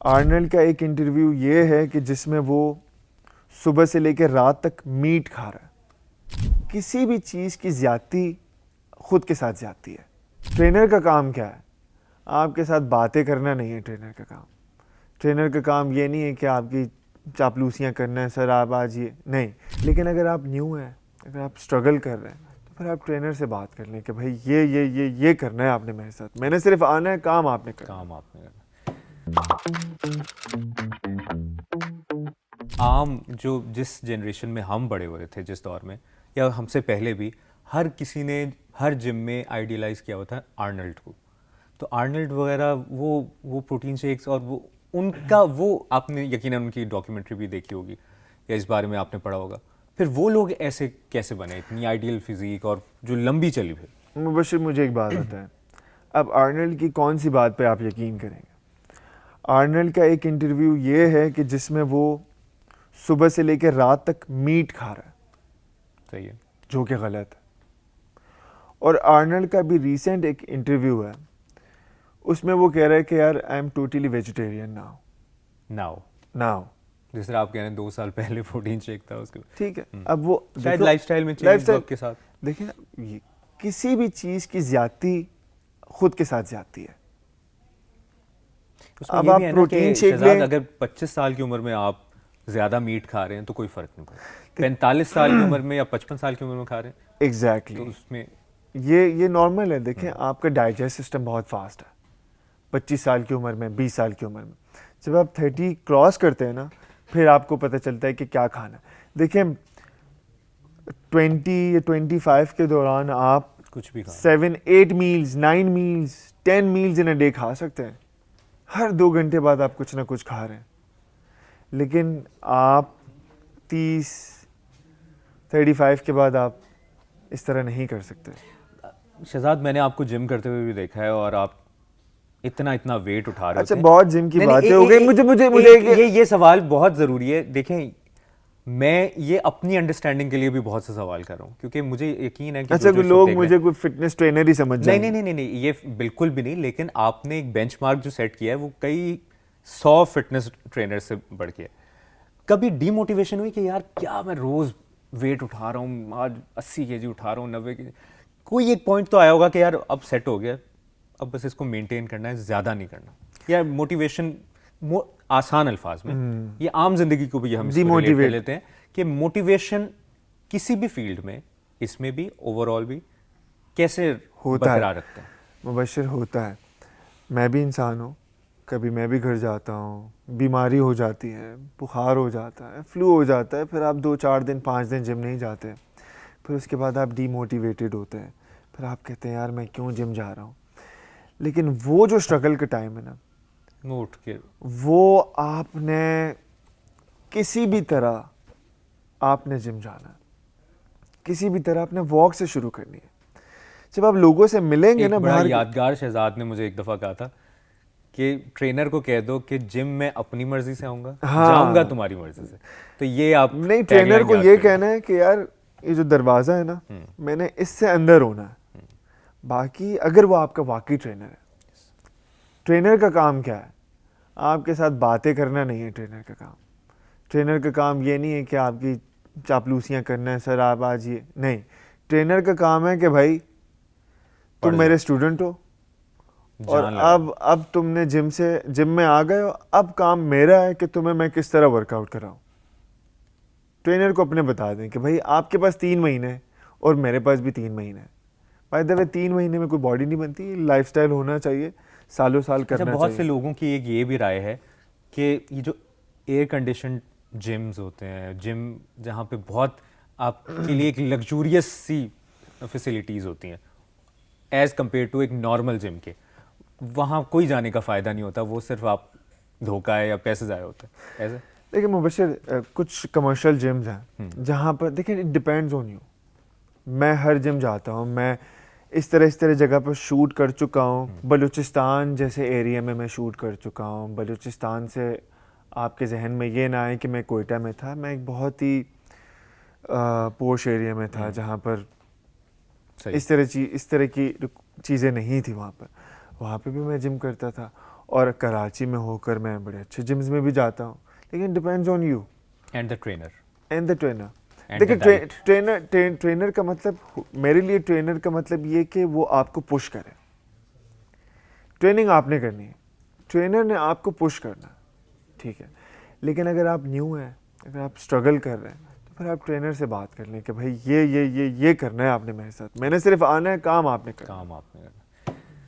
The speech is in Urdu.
آرنلڈ کا ایک انٹرویو یہ ہے کہ جس میں وہ صبح سے لے کے رات تک میٹ کھا رہا ہے. کسی بھی چیز کی زیادتی خود کے ساتھ زیادتی ہے. ٹرینر کا کام کیا ہے؟ آپ کے ساتھ باتیں کرنا نہیں ہے ٹرینر کا کام. ٹرینر کا کام یہ نہیں ہے کہ آپ کی چاپلوسیاں کرنا ہے، سر آپ آج یہ نہیں. لیکن اگر آپ نیو ہیں، اگر آپ اسٹرگل کر رہے ہیں تو پھر آپ ٹرینر سے بات کر لیں کہ بھائی یہ کرنا ہے آپ نے میرے ساتھ. میں نے صرف آنا ہے، کام آپ نے کرنا. عام جو جس جنریشن میں ہم بڑے ہوئے تھے، جس دور میں، یا ہم سے پہلے بھی، ہر کسی نے ہر جم میں آئیڈیلائز کیا ہوتا ہے آرنلڈ کو. تو آرنلڈ وغیرہ وہ پروٹین شیکس اور وہ ان کا، وہ آپ نے یقیناً ان کی ڈاکیومنٹری بھی دیکھی ہوگی یا اس بارے میں آپ نے پڑھا ہوگا. پھر وہ لوگ ایسے کیسے بنے، اتنی آئیڈیل فزیک اور جو لمبی چلی پھر. مبشر مجھے ایک بات بتائیں، اب آرنلڈ کی کون سی بات پہ آپ یقین کریں گے؟ آرنلڈ کا ایک انٹرویو یہ ہے کہ جس میں وہ صبح سے لے کے رات تک میٹ کھا رہا ہے. صحیح ہے. جو کہ غلط ہے. اور آرنلڈ کا بھی ریسنٹ ایک انٹرویو ہے، اس میں وہ کہہ رہا ہے کہ یار I am totally vegetarian now. جس طرح آپ کہہ رہے ہیں 2 سال پہلے پروٹین شیک تھا اس کے. ٹھیک ہے، اب وہ شاید لائف اسٹائل میں چینج وقت کے ساتھ. دیکھیں نا، کسی بھی چیز کی زیادتی خود کے ساتھ زیادتی ہے. اس میں یہ بھی ہے نا کہ شہزاد، اگر 25 سال کی عمر میں آپ زیادہ میٹ کھا رہے ہیں تو کوئی فرق نہیں پڑتا. 45 سال کی عمر میں یا 55 سال کی عمر میں کھا رہے ہیں ایگزیکٹلی تو اس میں یہ نارمل ہے. دیکھیں آپ کا ڈائجسٹ سسٹم بہت فاسٹ ہے. 25 سال کی عمر میں، 20 سال کی عمر میں، جب آپ 30 کراس کرتے ہیں نا، پھر آپ کو پتہ چلتا ہے کہ کیا کھانا ہے. دیکھیں 20 یا 25 کے دوران آپ کچھ بھی 7 8 meals 9 meals 10 meals in a day کھا سکتے ہیں. ہر 2 گھنٹے بعد آپ کچھ نہ کچھ کھا رہے ہیں. لیکن آپ 35 کے بعد آپ اس طرح نہیں کر سکتے. شہزاد، میں نے آپ کو جم کرتے ہوئے بھی دیکھا ہے اور آپ اتنا ویٹ اٹھا رہے ہوتے ہیں. اچھا، بہت جم کی باتیں ہو گئی. مجھے یہ سوال بہت ضروری ہے. دیکھیں، میں یہ اپنی انڈرسٹینڈنگ کے لیے بھی بہت سے سوال کر رہا ہوں، کیونکہ مجھے یقین ہے کہ اچھا لوگ مجھے کوئی فٹنس ٹرینر ہی سمجھ جائیں. نہیں، یہ بالکل بھی نہیں. لیکن آپ نے ایک بینچ مارک جو سیٹ کیا ہے وہ کئی 100 فٹنس ٹرینر سے بڑھ کے. کبھی ڈی موٹیویشن ہوئی کہ یار کیا میں روز ویٹ اٹھا رہا ہوں، آج 80 kg اٹھا رہا ہوں، 90 kg. کوئی ایک پوائنٹ تو آیا ہوگا کہ یار اب سیٹ ہو گیا، اب بس اس کو مینٹین کرنا ہے، زیادہ نہیں کرنا. یا موٹیویشن آسان الفاظ میں، یہ عام زندگی کو بھی ہم ریلیٹ کر لیتے ہیں کہ موٹیویشن کسی بھی فیلڈ میں، اس میں بھی اوور آل بھی کیسے برقرار رکھتے ہیں. مبشر ہوتا ہے، میں بھی انسان ہوں. کبھی میں بھی گھر جاتا ہوں، بیماری ہو جاتی ہے، بخار ہو جاتا ہے، فلو ہو جاتا ہے، پھر آپ 2 4 دن 5 دن جم نہیں جاتے. پھر اس کے بعد آپ ڈی موٹیویٹڈ ہوتے ہیں. پھر آپ کہتے ہیں یار میں کیوں جم جا رہا ہوں. لیکن وہ جو اسٹرگل کا ٹائم ہے نا، وہ آپ نے کسی بھی طرح آپ نے جم جانا ہے. کسی بھی طرح آپ نے واک سے شروع کرنی ہے. جب آپ لوگوں سے ملیں گے نا، بڑا یادگار شہزاد نے مجھے ایک دفعہ کہا تھا کہ ٹرینر کو کہہ دو کہ جم میں اپنی مرضی سے آؤں گا، جاؤں گا تمہاری مرضی سے. تو یہ آپ نہیں، ٹرینر کو یہ کہنا ہے کہ یار یہ جو دروازہ ہے نا، میں نے اس سے اندر ہونا ہے. باقی اگر وہ آپ کا واقعی ٹرینر ہے، ٹرینر کا کام کیا ہے؟ آپ کے ساتھ باتیں کرنا نہیں ہے ٹرینر کا کام. ٹرینر کا کام یہ نہیں ہے کہ آپ کی چاپلوسیاں کرنا ہے، سر آپ آج یہ نہیں. ٹرینر کا کام ہے کہ بھائی تم میرے اسٹوڈنٹ ہو اور اب تم نے جم میں آ گئے ہو، اب کام میرا ہے کہ تمہیں میں کس طرح ورک آؤٹ کراؤں. ٹرینر کو اپنے بتا دیں کہ بھائی آپ کے پاس 3 مہینے اور میرے پاس بھی 3 مہینے. بائی دا وے 3 مہینے میں کوئی باڈی نہیں بنتی، لائف سٹائل ہونا چاہیے، سالوں سال کرنا چاہیے. بہت سے لوگوں کی ایک یہ بھی رائے ہے کہ یہ جو ایئر کنڈیشنڈ جمز ہوتے ہیں، جم جہاں پہ بہت آپ کے لیے ایک لگزوریس سی فیسلٹیز ہوتی ہیں ایز کمپیئر ٹو ایک نارمل جم کے، وہاں کوئی جانے کا فائدہ نہیں ہوتا، وہ صرف آپ دھوکہ ہے یا پیسے ضائع ہوتے ہیں. ایسے دیکھیں مبشر، کچھ کمرشل جمز ہیں جہاں پر دیکھیں اٹ ڈپینڈز آن یو. میں ہر جم جاتا ہوں، میں اس طرح جگہ پر شوٹ کر چکا ہوں. بلوچستان جیسے ایریا میں شوٹ کر چکا ہوں. بلوچستان سے آپ کے ذہن میں یہ نہ آئے کہ میں کوئٹہ میں تھا، میں ایک بہت ہی پوش ایریا میں تھا جہاں پر اس طرح کی چیزیں نہیں تھی. وہاں پہ بھی میں جم کرتا تھا. اور کراچی میں ہو کر میں بڑے اچھے جمز میں بھی جاتا ہوں, لیکن depends on you and the trainer. And the trainer. And دیکھیں the diet. ٹرینر کا مطلب, میرے لیے ٹرینر کا مطلب یہ کہ وہ آپ کو پش کرے. ٹریننگ آپ نے کرنی ہے, ٹرینر نے آپ کو پش کرنا, ٹھیک ہے. لیکن اگر آپ نیو ہیں, اگر آپ اسٹرگل کر رہے ہیں, تو پھر آپ ٹرینر سے بات کر لیں کہ بھائی یہ کرنا ہے آپ نے میرے ساتھ, میں نے صرف آنا ہے, کام آپ نے کرنا. کام آپ نے کرنا.